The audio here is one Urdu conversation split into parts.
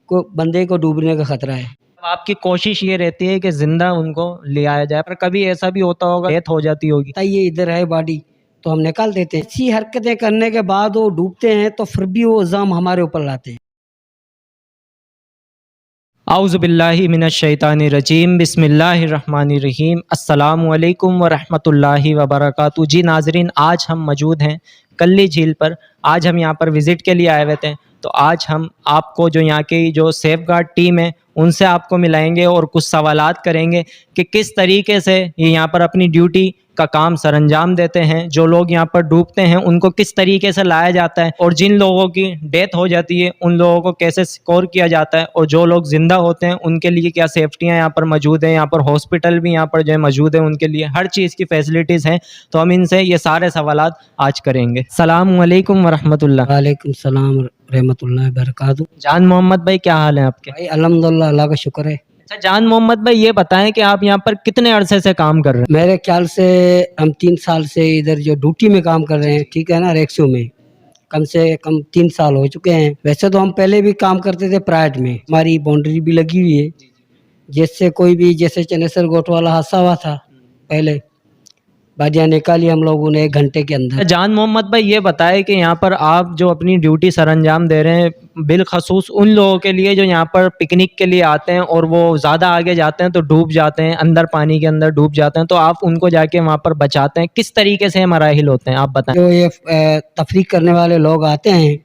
کو بندے کو ڈوبنے کا خطرہ ہے۔ آپ کی کوشش یہ رہتی ہے کہ زندہ ان کو لے آیا جائے، پر کبھی ایسا بھی ہوتا ہوگا ڈیتھ ہو جاتی ہوگی؟ یہ ادھر ہے باڈی تو ہم نکال دیتے ہیں، اچھی حرکتیں کرنے کے بعد وہ ڈوبتے ہیں تو پھر بھی وہ الزام ہمارے اوپر لاتے ہیں۔ اعوذ باللہ من الشیطان الرجیم، بسم اللہ الرحمن الرحیم۔ السلام علیکم ورحمۃ اللہ وبرکاتہ۔ جی ناظرین، آج ہم موجود ہیں کلی جھیل پر۔ آج ہم یہاں پر وزٹ کے لیے آئے ہوئے تھے، تو آج ہم آپ کو جو یہاں کی جو سیف گارڈ ٹیم ہے ان سے آپ کو ملائیں گے اور کچھ سوالات کریں گے کہ کس طریقے سے یہ یہاں پر اپنی ڈیوٹی کا کام سر انجام دیتے ہیں، جو لوگ یہاں پر ڈوبتے ہیں ان کو کس طریقے سے لایا جاتا ہے، اور جن لوگوں کی ڈیتھ ہو جاتی ہے ان لوگوں کو کیسے سکور کیا جاتا ہے، اور جو لوگ زندہ ہوتے ہیں ان کے لیے کیا سیفٹیاں یہاں پر موجود ہیں۔ یہاں پر ہاسپٹل بھی یہاں پر جو ہے موجود ہے، ان کے لیے ہر چیز کی فیسلٹیز ہیں، تو ہم ان سے یہ سارے سوالات آج کریں گے۔ السلام علیکم ورحمۃ اللہ۔ وعلیکم السلام رحمۃ اللہ وبرکاتہ۔ جان محمد بھائی، کیا حال ہے آپ کے؟ بھائی الحمدللہ، اللہ کا شکر ہے۔ اچھا جان محمد بھائی، یہ بتائیں کہ آپ یہاں پر کتنے عرصے سے کام کر رہے ہیں؟ میرے خیال سے ہم 3 سال سے ادھر جو ڈیوٹی میں کام کر رہے ہیں، ٹھیک ہے نا، ریکسیو میں کم سے کم 3 سال ہو چکے ہیں۔ ویسے تو ہم پہلے بھی کام کرتے تھے پرائیویٹ میں، ہماری باؤنڈری بھی لگی ہوئی ہے، جس سے کوئی بھی جیسے چنیسر گوٹ والا حادثہ ہوا تھا پہلے، باڈیاں نکالی ہم لوگوں نے 1 گھنٹے کے اندر۔ جان محمد بھائی، یہ بتائے کہ یہاں پر آپ جو اپنی ڈیوٹی سر انجام دے رہے ہیں، بالخصوص ان لوگوں کے لیے جو یہاں پر پکنک کے لیے آتے ہیں اور وہ زیادہ آگے جاتے ہیں تو ڈوب جاتے ہیں، اندر پانی کے اندر ڈوب جاتے ہیں، تو آپ ان کو جا کے وہاں پر بچاتے ہیں، کس طریقے سے مراحل ہوتے ہیں آپ بتائیں؟ جو یہ تفریح کرنے والے لوگ آتے ہیں،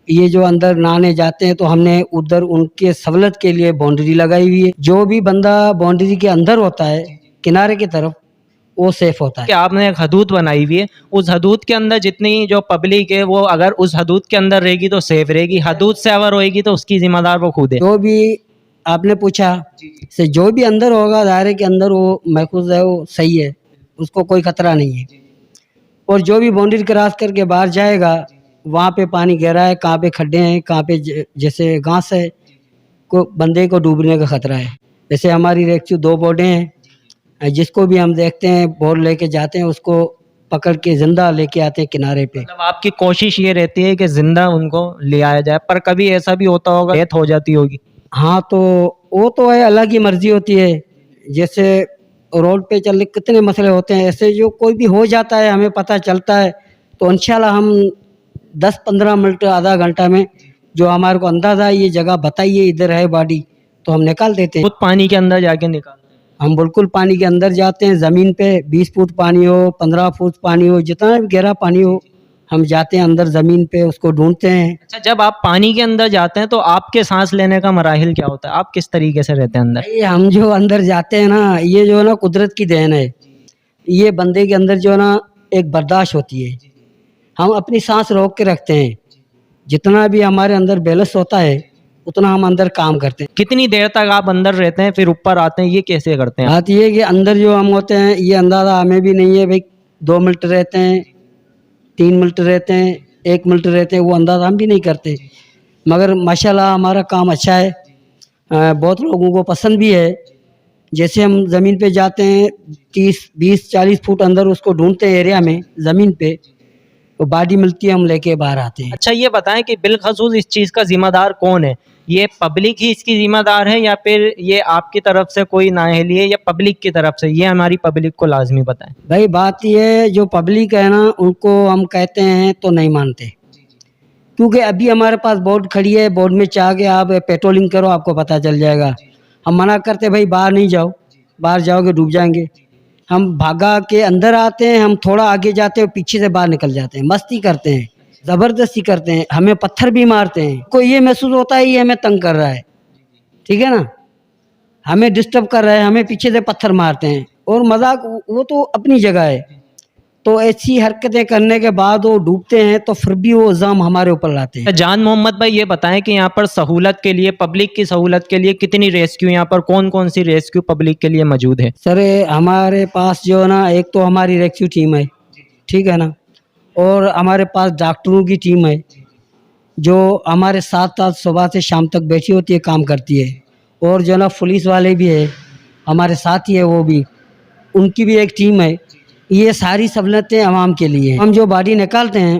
یہ جو اندر نہانے جاتے ہیں، تو ہم نے ادھر ان کے سہولت کے لیے باؤنڈری لگائی ہوئی ہے۔ جو بھی بندہ باؤنڈری کے اندر ہوتا ہے کنارے کی طرف، وہ سیف ہوتا ہے۔ کہ آپ نے ایک حدود بنائی ہوئی ہے، اس حدود کے اندر جتنی جو پبلک ہے وہ اگر اس حدود کے اندر رہے گی تو سیف رہے گی، حدود سے اگر ہوئے گی تو اس کی ذمہ دار وہ خود ہے۔ جو بھی آپ نے پوچھا سے جو بھی اندر ہوگا دائرے کے اندر، وہ محفوظ ہے، وہ صحیح ہے، اس کو کوئی خطرہ نہیں ہے۔ اور جو بھی باؤنڈری کراس کر کے باہر جائے گا، وہاں پہ پانی گہرا ہے، کہاں پہ کھڈے ہیں، کہاں پہ جیسے گھاس ہے، کو بندے کو ڈوبنے کا خطرہ ہے۔ جیسے ہماری ریکسیو 2 بوٹیں ہیں، جس کو بھی ہم دیکھتے ہیں بوٹ لے کے جاتے ہیں، اس کو پکڑ کے زندہ لے کے آتے ہیں کنارے پہ۔ مطلب آپ کی کوشش یہ رہتی ہے کہ زندہ ان کو لے آیا جائے، پر کبھی ایسا بھی ہوتا ہوگا ڈیتھ ہو جاتی ہوگی؟ ہاں، تو وہ تو ہے، اللہ کی مرضی ہوتی ہے۔ جیسے روڈ پہ چلنے کتنے مسئلے ہوتے ہیں، ایسے جو کوئی بھی ہو جاتا ہے ہمیں پتہ چلتا ہے، تو انشاءاللہ ہم 10-15 منٹ آدھا گھنٹہ میں جو ہمارے کو اندازہ ہے یہ جگہ بتائیے ادھر ہے باڈی، تو ہم نکال دیتے ہیں۔ خود پانی کے اندر جا کے نکالتے ہیں؟ ہم بالکل پانی کے اندر جاتے ہیں، زمین پہ 20 فٹ پانی ہو، 15 فٹ پانی ہو، جتنا بھی گہرا پانی ہو، ہم جاتے ہیں اندر زمین پہ، اس کو ڈھونڈتے ہیں۔ اچھا، جب آپ پانی کے اندر جاتے ہیں تو آپ کے سانس لینے کا مراحل کیا ہوتا ہے؟ آپ کس طریقے سے رہتے ہیں اندر؟ ہم جو اندر جاتے ہیں نا، یہ جو ہے نا قدرت کی دین ہے، یہ بندے کے اندر جو ہے نا ایک برداشت ہوتی ہے، ہم اپنی سانس روک کے رکھتے ہیں، جتنا بھی ہمارے اندر بیلنس ہوتا ہے اتنا ہم اندر کام کرتے ہیں۔ کتنی دیر تک آپ اندر رہتے ہیں پھر اوپر آتے ہیں، یہ کیسے کرتے ہیں؟ بات یہ کہ اندر جو ہم ہوتے ہیں یہ اندازہ ہمیں بھی نہیں ہے، بھائی 2 منٹ رہتے ہیں، 3 منٹ رہتے ہیں، 1 منٹ رہتے ہیں، وہ اندازہ ہم بھی نہیں کرتے، مگر ماشاءاللہ ہمارا کام اچھا ہے، بہت لوگوں کو پسند بھی ہے۔ جیسے ہم زمین پہ جاتے ہیں 30-20-40 فٹ اندر اس کو ڈھونڈتے ہیں ایریا میں، زمین پہ وہ باڈی ملتی ہے، ہم لے کے باہر آتے ہیں۔ اچھا یہ بتائیں کہ بالخصوص اس چیز کا ذمہ دار کون ہے؟ یہ پبلک ہی اس کی ذمہ دار ہے، یا پھر یہ آپ کی طرف سے کوئی نااہلی ہے، یا پبلک کی طرف سے؟ یہ ہماری پبلک کو لازمی بتائیں۔ بھائی بات یہ ہے، جو پبلک ہے نا ان کو ہم کہتے ہیں تو نہیں مانتے، کیونکہ ابھی ہمارے پاس بورڈ کھڑی ہے، بورڈ میں چاہ کے آپ پیٹرولنگ کرو، آپ کو پتہ چل جائے گا۔ ہم منع کرتے بھائی باہر نہیں جاؤ، باہر جاؤ گے ڈوب جائیں گے۔ ہم بھاگا کے اندر آتے ہیں، ہم تھوڑا آگے جاتے ہیں، پیچھے سے باہر نکل جاتے ہیں، مستی کرتے ہیں، زبردستی کرتے ہیں، ہمیں پتھر بھی مارتے ہیں۔ کوئی یہ محسوس ہوتا ہے یہ ہمیں تنگ کر رہا ہے، ٹھیک ہے نا، ہمیں ڈسٹرب کر رہا ہے، ہمیں پیچھے سے پتھر مارتے ہیں، اور مذاق وہ تو اپنی جگہ ہے۔ تو ایسی حرکتیں کرنے کے بعد وہ ڈوبتے ہیں تو پھر بھی وہ الزام ہمارے اوپر لاتے ہیں۔ جان محمد بھائی، یہ بتائیں کہ یہاں پر سہولت کے لیے، پبلک کی سہولت کے لیے کتنی ریسکیو، یہاں پر کون کون سی ریسکیو پبلک کے لیے موجود ہے؟ سر ہمارے پاس جو ہے نا، ایک تو ہماری ریسکیو ٹیم ہے، ٹھیک ہے نا، اور ہمارے پاس ڈاکٹروں کی ٹیم ہے جو ہمارے ساتھ ساتھ صبح سے شام تک بیٹھی ہوتی ہے، کام کرتی ہے، اور جو ہے نا پولیس والے بھی ہے ہمارے ساتھ ہی ہے، وہ بھی ان کی بھی ایک ٹیم ہے۔ یہ ساری سہولتیں عوام کے لیے۔ ہم جو باڈی نکالتے ہیں